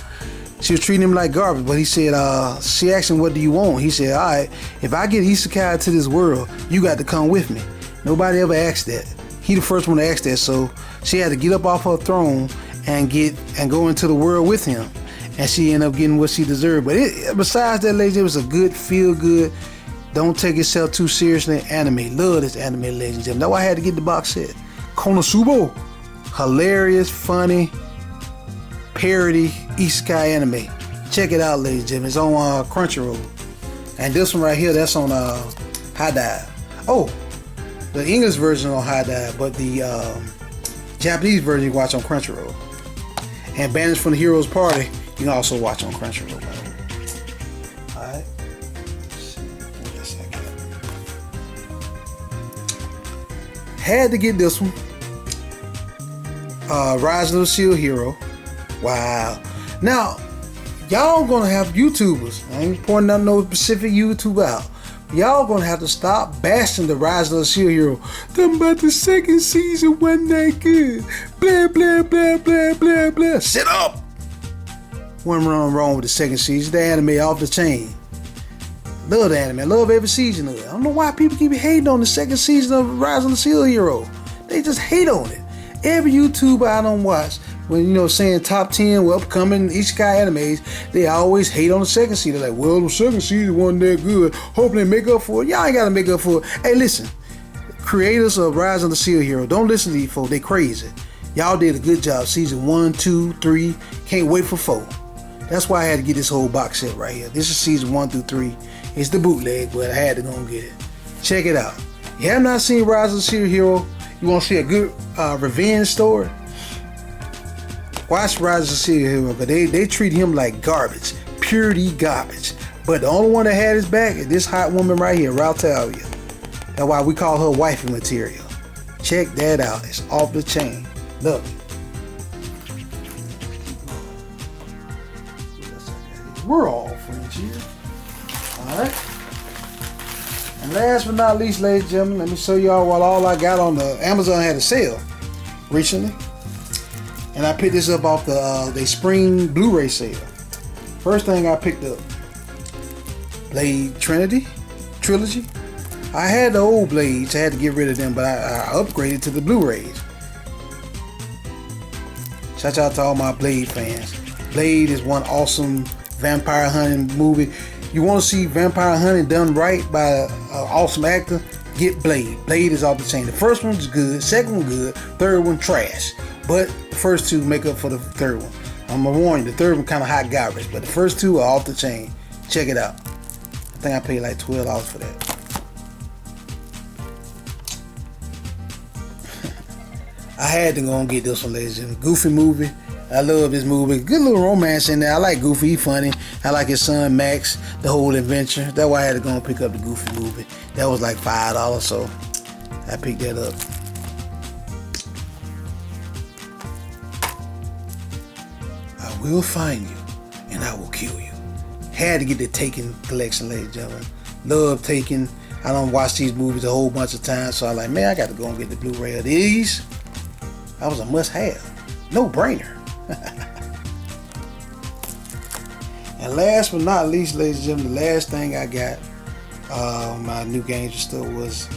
She was treating him like garbage, but he said, she asked him, what do you want? He said, all right, if I get isekai to this world, you got to come with me. Nobody ever asked that. He the first one to ask that, so she had to get up off her throne and go into the world with him. And she ended up getting what she deserved. But besides that, ladies, it was a good, feel-good, don't take yourself too seriously anime. Love this anime, ladies and gentlemen. That's why I had to get the box set. Konosuba. Hilarious, funny, parody, isekai anime. Check it out, ladies and gentlemen. It's on Crunchyroll. And this one right here, that's on High Dive. Oh, the English version on High Dive, but the Japanese version you watch on Crunchyroll. And Banished from the Heroes Party, you can also watch on Crunchyroll, by the way. Alright. Let's see. What else I got? Had to get this one. Rise of the Shield Hero. Wow. Now, y'all gonna have YouTubers. I ain't pointing out no specific YouTube out. Y'all gonna have to stop bashing the Rise of the Shield Hero. Talking about the second season wasn't that good. Blah, blah, blah, blah, blah, blah. Shut up! Wasn't wrong with the second season. The anime off the chain. Love the anime. Love every season of it. I don't know why people keep hating on the second season of Rise of the Shield Hero. They just hate on it. Every YouTuber I don't watch, when you know saying top 10 upcoming isekai animes, they always hate on the second season. They're like, well, the second season wasn't that good. Hope they make up for it. Y'all ain't gotta make up for it. Hey, listen, creators of Rise of the Shield Hero, don't listen to these folks. They crazy. Y'all did a good job. Season 1, 2, 3. Can't wait for 4. That's why I had to get this whole box set right here. This is season 1 through 3. It's the bootleg, but I had to go and get it. Check it out. You have not seen Rise of the Shield Hero? You want to see a good revenge story? Watch Rise of the Shield Hero, but they treat him like garbage, purity garbage. But the only one that had his back is this hot woman right here, Rautalia. That's why we call her wifey material. Check that out. It's off the chain. Look. We're all friends here. All right. And last but not least, ladies and gentlemen, let me show y'all what all I got on the Amazon had a sale recently. And I picked this up off the spring Blu-ray sale. First thing I picked up, Blade Trilogy. I had the old Blades, I had to get rid of them, but I upgraded to the Blu-rays. Shout out to all my Blade fans. Blade is one awesome vampire hunting movie. You want to see vampire hunting done right by an awesome actor? Get Blade. Blade is off the chain. The first one's good, second one good, third one trash. But the first two make up for the third one. I'm gonna warn you, the third one kind of hot garbage, but the first two are off the chain. Check it out. I think I paid like $12 for that. I had to go and get this one, ladies and gentlemen. Goofy movie. I love this movie. Good little romance in there. I like Goofy. He funny. I like his son Max. The whole adventure. That's why I had to go and pick up the Goofy movie. That was like $5, so I picked that up. I will find you and I will kill you. Had to get the Taken collection, ladies and gentlemen. Love Taken. I don't watch these movies a whole bunch of times, so I like, man, I got to go and get the Blu-ray of these. That was a must-have. No brainer. And last but not least, ladies and gentlemen, the last thing I got my new games and stuff was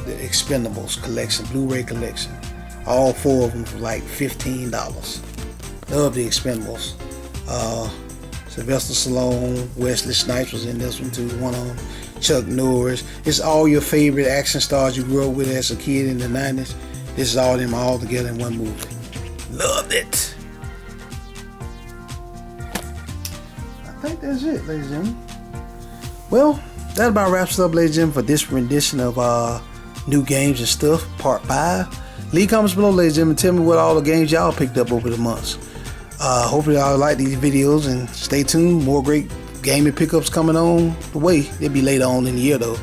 the Expendables collection, Blu-ray collection. All 4 of them for like $15. Love the Expendables. Sylvester Stallone, Wesley Snipes was in this one too, one of them. Chuck Norris. It's all your favorite action stars you grew up with as a kid in the 90s. This is all them all together in one movie. Loved it. I think that's it, ladies and gentlemen. Well, that about wraps it up, ladies and gentlemen, for this rendition of new games and stuff, part 5. Leave comments below, ladies and gentlemen. Tell me what all the games y'all picked up over the months. Hopefully y'all like these videos and stay tuned. More great gaming pickups coming on the way. They'll be later on in the year though.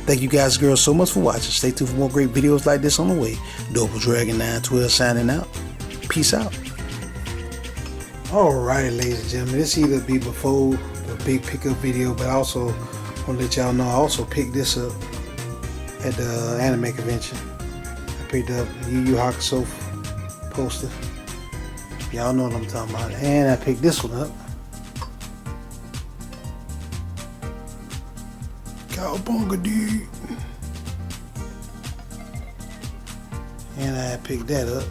Thank you guys and girls so much for watching. Stay tuned for more great videos like this on the way. Double Dragon 912 signing out. Peace out. Alright, ladies and gentlemen, this either be before the big pickup video, but also I want to let y'all know I also picked this up at the anime convention. I picked up the Yu Yu Hakusho poster. Y'all know what I'm talking about. And I picked this one up. Cowabunga, dude. And I picked that up.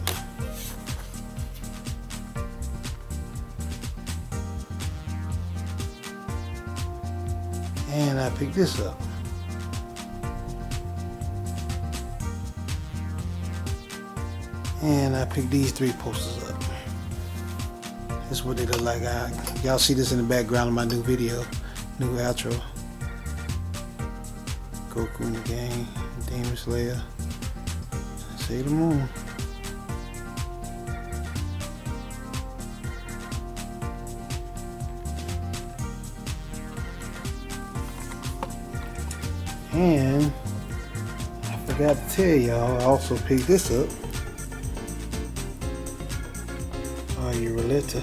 And I picked this up. And I picked these 3 posters up. This is what they look like. Y'all see this in the background of my new video, new outro. Goku in the game, Demon Slayer, Sailor Moon. And I forgot to tell y'all, I also picked this up. You Roletta.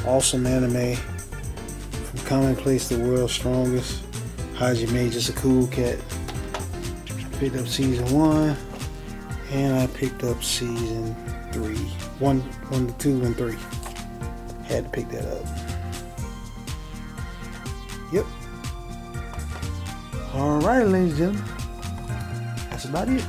Awesome anime. From Commonplace to World's Strongest. Hajime, just a cool cat. I picked up season 1. And I picked up season 3. 1, 2, and 3. Had to pick that up. Yep. Alright, ladies and gentlemen. That's about it.